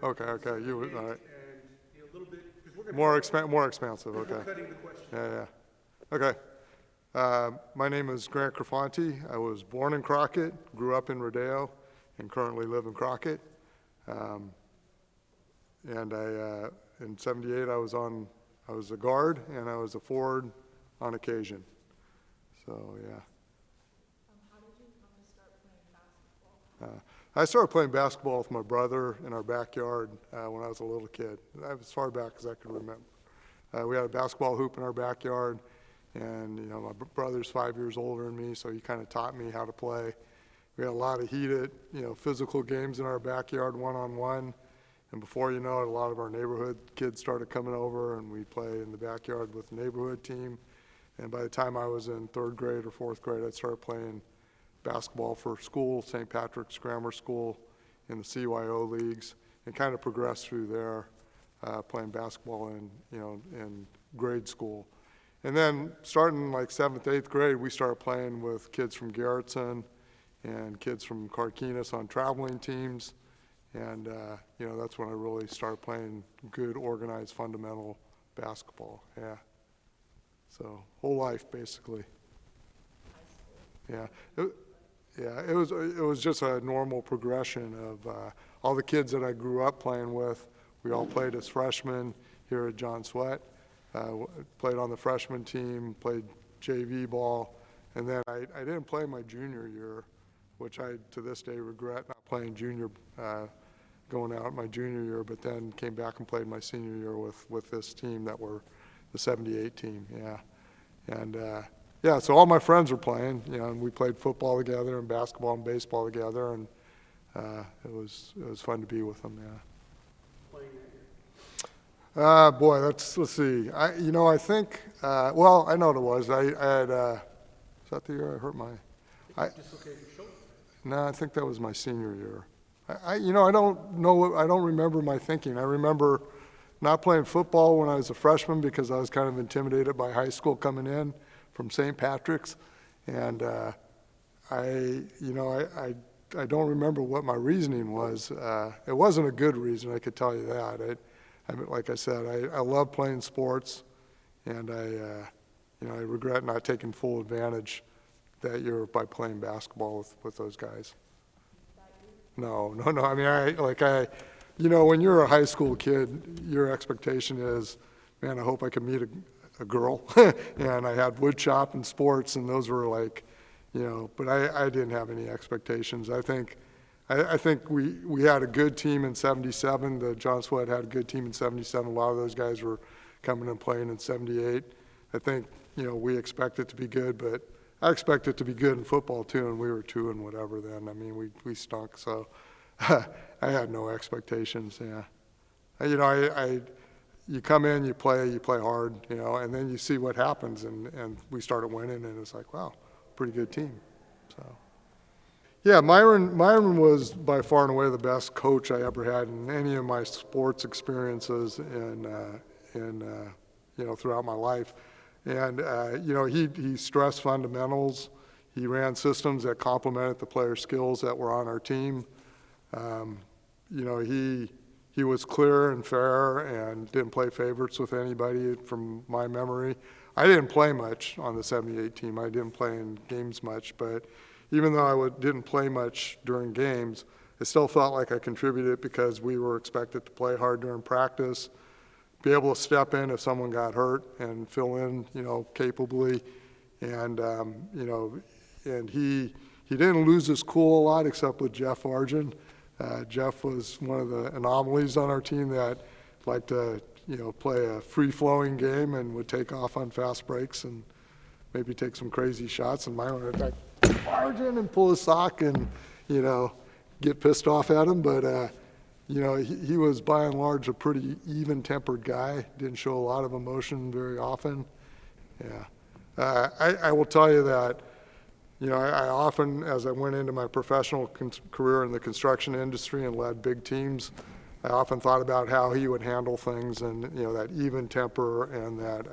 Okay, you would, all right. And a little bit, because we're going to More expansive, okay. cutting the question. Yeah. Okay. My name is Grant Griffanti. I was born in Crockett, grew up in Rodeo, and currently live in Crockett. And in '78, I was a guard, and I was a forward on occasion. So, yeah. How did you come to start playing basketball? I started playing basketball with my brother in our backyard when I was a little kid, as far back as I could remember. We had a basketball hoop in our backyard, and my brother's 5 years older than me, so he kind of taught me how to play. We had a lot of heated, physical games in our backyard, one-on-one, and before you know it, a lot of our neighborhood kids started coming over, and we'd play in the backyard with the neighborhood team. And by the time I was in third grade or fourth grade, I started playing basketball for school, St. Patrick's Grammar School, in the CYO leagues, and kind of progressed through there, playing basketball in grade school. And then starting like 7th, 8th grade, we started playing with kids from Garrettson and kids from Carquinez on traveling teams. And, that's when I really started playing good, organized, fundamental basketball, yeah. So, whole life, basically. Yeah. It was just a normal progression of all the kids that I grew up playing with. We all played as freshmen here at John Swett. Played on the freshman team, played JV ball, and then I didn't play my junior year, which I to this day regret not playing junior, going out my junior year, but then came back and played my senior year with this team that were the '78 team, yeah. And so all my friends were playing, and we played football together and basketball and baseball together, and it was fun to be with them, yeah. Playing that year. Boy, let's see. I think, I know what it was. I had, is that the year I hurt my, Dislocated shoulder. no, I think that was my senior year. I don't know, I don't remember my thinking. I remember not playing football when I was a freshman because I was kind of intimidated by high school coming in from St. Patrick's. And I don't remember what my reasoning was. It wasn't a good reason, I could tell you that. Like I said, I love playing sports, and I regret not taking full advantage that year by playing basketball with those guys. No. I mean, when you're a high school kid, your expectation is, man, I hope I can meet a girl. And I had wood shop and sports, and those were like, but I didn't have any expectations. I think we had a good team in '77. The John Swett had a good team in '77. A lot of those guys were coming and playing in '78. I think, we expect it to be good, but I expect it to be good in football too, and we were 2 and whatever then. I mean, we stunk, so I had no expectations, yeah. You come in, you play hard, and then you see what happens, and we started winning, and it's like, wow, pretty good team, so. Yeah, Myron was by far and away the best coach I ever had in any of my sports experiences throughout my life. And, he stressed fundamentals. He ran systems that complemented the player skills that were on our team. He was clear and fair and didn't play favorites with anybody from my memory. I didn't play much on the '78 team. I didn't play in games much, but even though I didn't play much during games, I still felt like I contributed because we were expected to play hard during practice, be able to step in if someone got hurt and fill in, capably. And, and he didn't lose his cool a lot except with Jeff Argin. Jeff was one of the anomalies on our team that liked to, play a free-flowing game and would take off on fast breaks and maybe take some crazy shots. And Myron would attack Argin and pull his sock and, get pissed off at him. But, he was by and large a pretty even-tempered guy. Didn't show a lot of emotion very often. Yeah, I will tell you that, I often, as I went into my professional career in the construction industry and led big teams, I often thought about how he would handle things and, that even temper and that,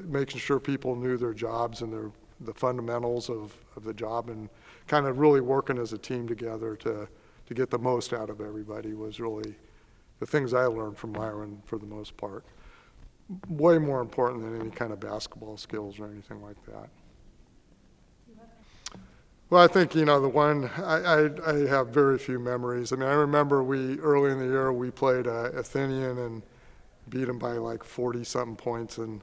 making sure people knew their jobs and the fundamentals of the job and kind of really working as a team together to to get the most out of everybody was really the things I learned from Myron for the most part. Way more important than any kind of basketball skills or anything like that. Well, I think, the one, I have very few memories. I mean, I remember early in the year, we played Athenian and beat them by like 40-something points. And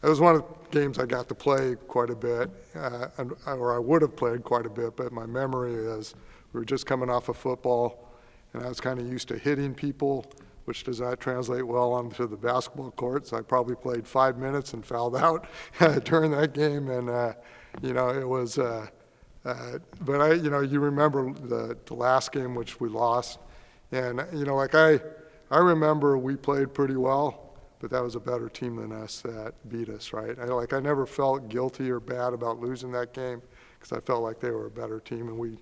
it was one of the games I got to play quite a bit, or I would have played quite a bit, but my memory is we were just coming off of football, and I was kind of used to hitting people, which does not translate well onto the basketball court. So I probably played 5 minutes and fouled out during that game. And, it was... but you remember the last game, which we lost. And, I remember we played pretty well, but that was a better team than us that beat us, right? I never felt guilty or bad about losing that game because I felt like they were a better team, and we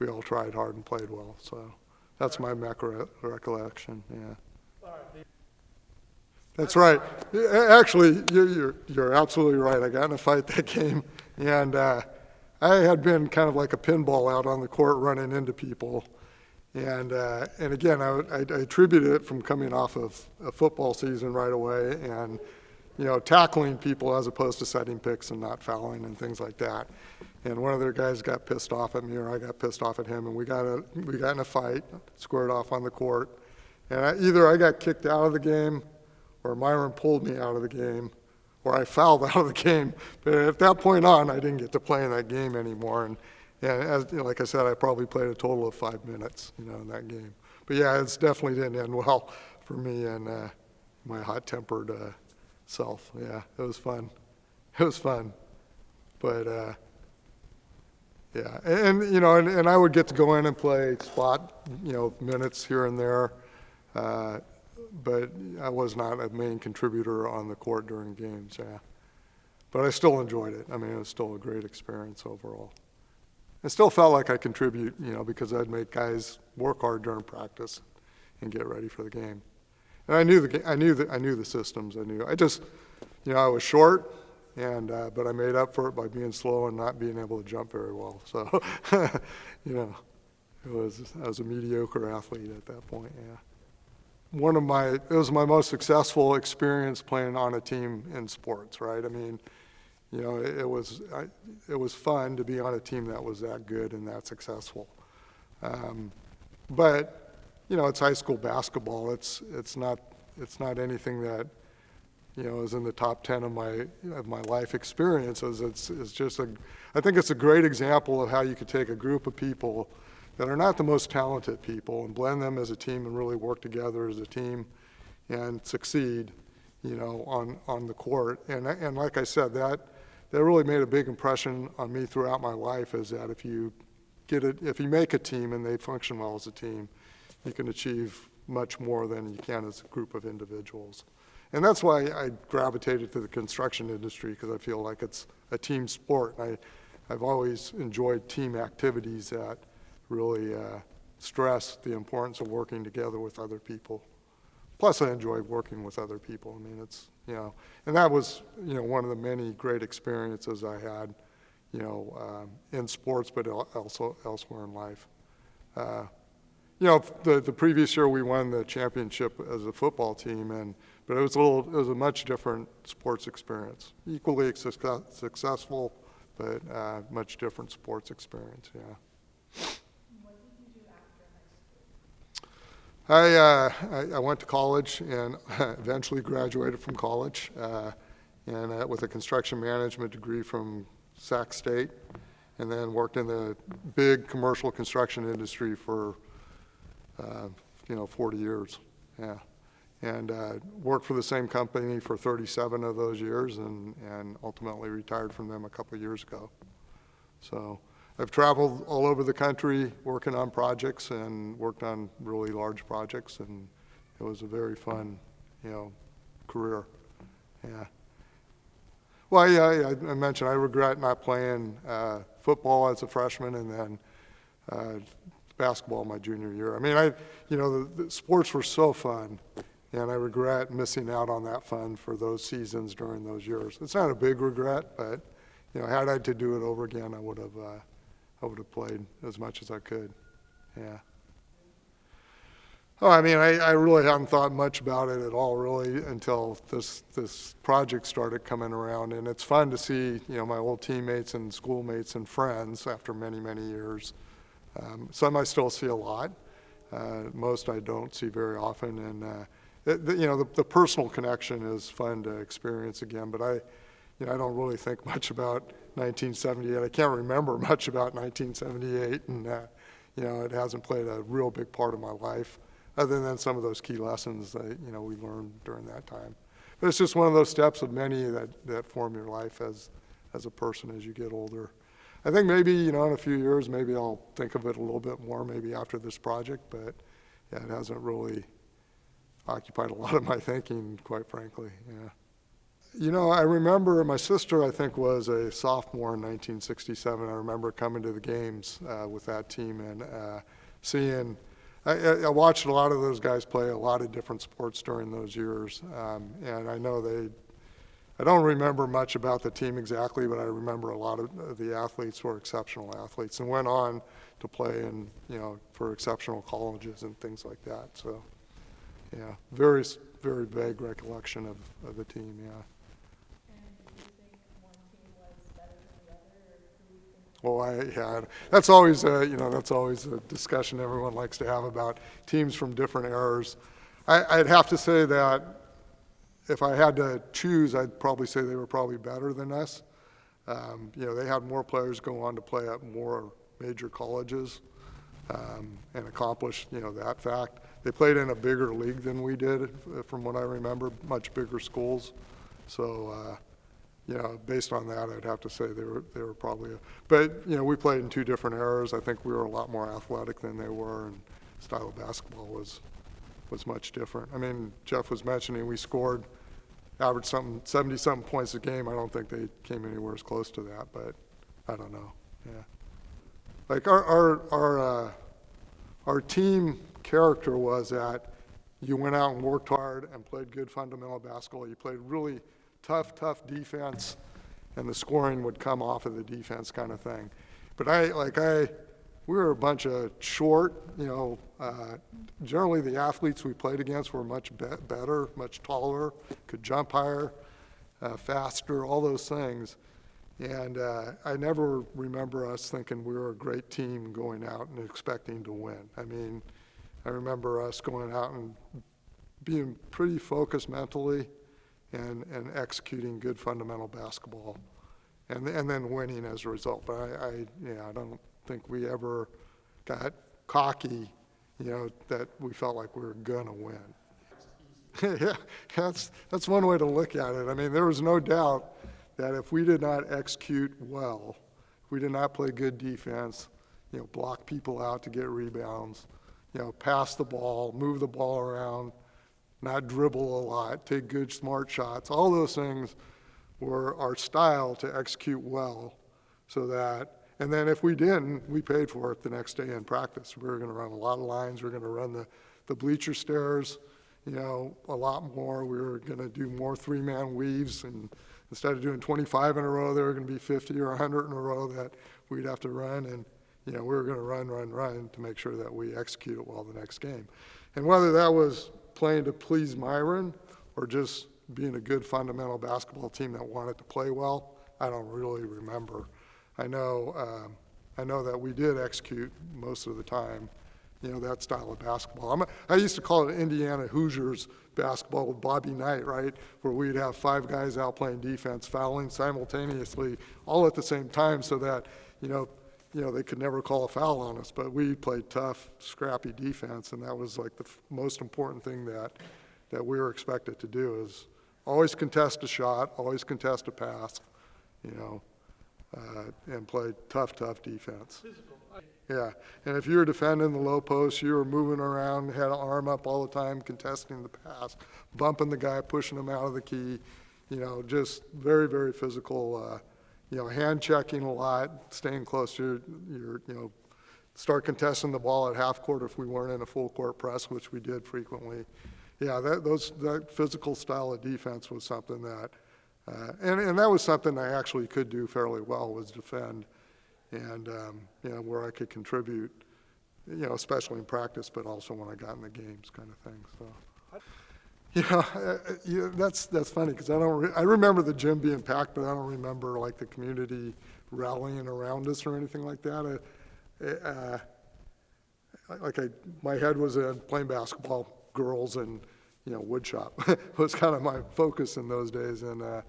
all tried hard and played well. So that's my recollection, yeah. That's right. Actually, you're absolutely right. I got in a fight that game, and I had been kind of like a pinball out on the court running into people. And again, I attribute it from coming off of a football season right away and, tackling people as opposed to setting picks and not fouling and things like that. And one of their guys got pissed off at me, or I got pissed off at him, and we got in a fight, squared off on the court. And either I got kicked out of the game, or Myron pulled me out of the game, or I fouled out of the game. But at that point on, I didn't get to play in that game anymore. And like I said, I probably played a total of 5 minutes, in that game. But yeah, it definitely didn't end well for me and my hot-tempered self. Yeah, it was fun. It was fun. But yeah, and I would get to go in and play spot, minutes here and there. But I was not a main contributor on the court during games, yeah. But I still enjoyed it. I mean, it was still a great experience overall. I still felt like I contribute, because I'd make guys work hard during practice and get ready for the game. And I knew the systems. I was short, but I made up for it by being slow and not being able to jump very well. So, I was a mediocre athlete at that point, yeah. It was my most successful experience playing on a team in sports, right? I mean, it was fun to be on a team that was that good and that successful. But, it's high school basketball. It's not anything that, is in the top 10 of my life experiences. I think it's a great example of how you could take a group of people that are not the most talented people and blend them as a team and really work together as a team and succeed, on the court. And like I said, that really made a big impression on me throughout my life, is that if you make a team and they function well as a team, you can achieve much more than you can as a group of individuals. And that's why I gravitated to the construction industry, because I feel like it's a team sport. I've always enjoyed team activities that really stress the importance of working together with other people. Plus, I enjoy working with other people. I mean, it's, and that was, one of the many great experiences I had, in sports, but also elsewhere in life. The previous year we won the championship as a football team, but it was a much different sports experience. Equally successful, but much different sports experience, yeah. What did you do after high school? I went to college and eventually graduated from college, and with a construction management degree from Sac State, and then worked in the big commercial construction industry for 40 years, yeah. And worked for the same company for 37 of those years, and ultimately retired from them a couple of years ago. So I've traveled all over the country working on projects and worked on really large projects, and it was a very fun, career, yeah. Well, yeah, I mentioned I regret not playing football as a freshman and then basketball my junior year. I mean, the sports were so fun, and I regret missing out on that fun for those seasons during those years. It's not a big regret, but had I to do it over again, I would have played as much as I could. Yeah. Oh, I mean, I really hadn't thought much about it at all, really, until this project started coming around. And it's fun to see, my old teammates and schoolmates and friends after many, many years. Some I still see a lot. Most I don't see very often. And, the personal connection is fun to experience again. But I don't really think much about 1978. I can't remember much about 1978. And, it hasn't played a real big part of my life, other than some of those key lessons that, we learned during that time. But it's just one of those steps of many that form your life as a person as you get older. I think maybe, in a few years, maybe I'll think of it a little bit more, maybe after this project, but yeah, it hasn't really occupied a lot of my thinking, quite frankly, yeah. I remember my sister, I think, was a sophomore in 1967. I remember coming to the games with that team and seeing, I watched a lot of those guys play a lot of different sports during those years, and I know I don't remember much about the team exactly, but I remember a lot of the athletes were exceptional athletes and went on to play in, for exceptional colleges and things like that. So, yeah, very, very vague recollection of the team, yeah. And do you think one team was better than the other, or who do you think? Well, that's always that's always a discussion everyone likes to have about teams from different eras. I'd have to say that if I had to choose, I'd probably say they were probably better than us. They had more players go on to play at more major colleges and accomplish that fact. They played in a bigger league than we did, from what I remember, much bigger schools. So. Based on that, I'd have to say they were probably, but we played in two different eras. I think we were a lot more athletic than they were, and style of basketball was much different. I mean, Jeff was mentioning we scored, averaged 70-something points a game. I don't think they came anywhere as close to that, but I don't know. Yeah, like our team character was that you went out and worked hard and played good fundamental basketball. You played really tough defense, and the scoring would come off of the defense kind of thing. But we were a bunch of short, generally the athletes we played against were much better, much taller, could jump higher, faster, all those things. And I never remember us thinking we were a great team going out and expecting to win. I mean, I remember us going out and being pretty focused mentally, and executing good fundamental basketball, and then winning as a result. But I don't think we ever got cocky, that we felt like we were gonna win. Yeah, that's one way to look at it. I mean, there was no doubt that if we did not execute well, if we did not play good defense, block people out to get rebounds, pass the ball, move the ball around, not dribble a lot, take good, smart shots. All those things were our style to execute well, so that, and then if we didn't, we paid for it the next day in practice. We were going to run a lot of lines. We were going to run the bleacher stairs, a lot more. We were going to do more three-man weaves, and instead of doing 25 in a row, there were going to be 50 or 100 in a row that we'd have to run, and we were going to run to make sure that we executed well the next game. And whether that was playing to please Myron or just being a good fundamental basketball team that wanted to play well, I don't really remember. I know that we did execute most of the time, that style of basketball. I used to call it Indiana Hoosiers basketball with Bobby Knight, right, where we'd have five guys out playing defense, fouling simultaneously, all at the same time, so that they could never call a foul on us, but we played tough, scrappy defense, and that was like the most important thing that we were expected to do, is always contest a shot, always contest a pass, and play tough defense. Physical. Yeah, and if you were defending the low post, you were moving around, had an arm up all the time, contesting the pass, bumping the guy, pushing him out of the key, just very, very physical. Hand checking a lot, staying close to your start contesting the ball at half court if we weren't in a full court press, which we did frequently. Yeah, that physical style of defense was something that, and that was something I actually could do fairly well, was defend, and where I could contribute you know, especially in practice, but also when I got in the games kind of thing, so. You know, that's funny, because I remember the gym being packed, but I don't remember like the community rallying around us or anything like that. My head was in playing basketball, girls, and, you know, wood shop was kind of my focus in those days, and that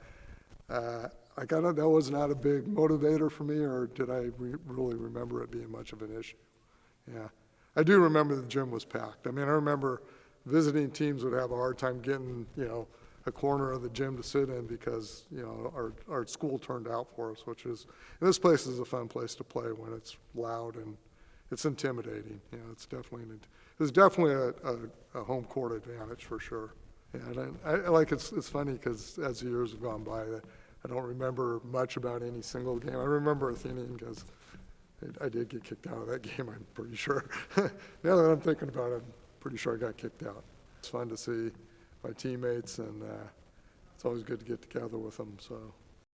was not a big motivator for me, or did I really remember it being much of an issue? Yeah, I do remember the gym was packed. I mean, I remember visiting teams would have a hard time getting, you know, a corner of the gym to sit in because, you know, our school turned out for us, which is, and this place is a fun place to play when it's loud and it's intimidating. You know, it's definitely a home court advantage for sure. Yeah, and I like it's funny because as the years have gone by, I don't remember much about any single game. I remember Athenian because I did get kicked out of that game, I'm pretty sure. Now that I'm thinking about it, I'm pretty sure I got kicked out. It's fun to see my teammates, and it's always good to get together with them, so.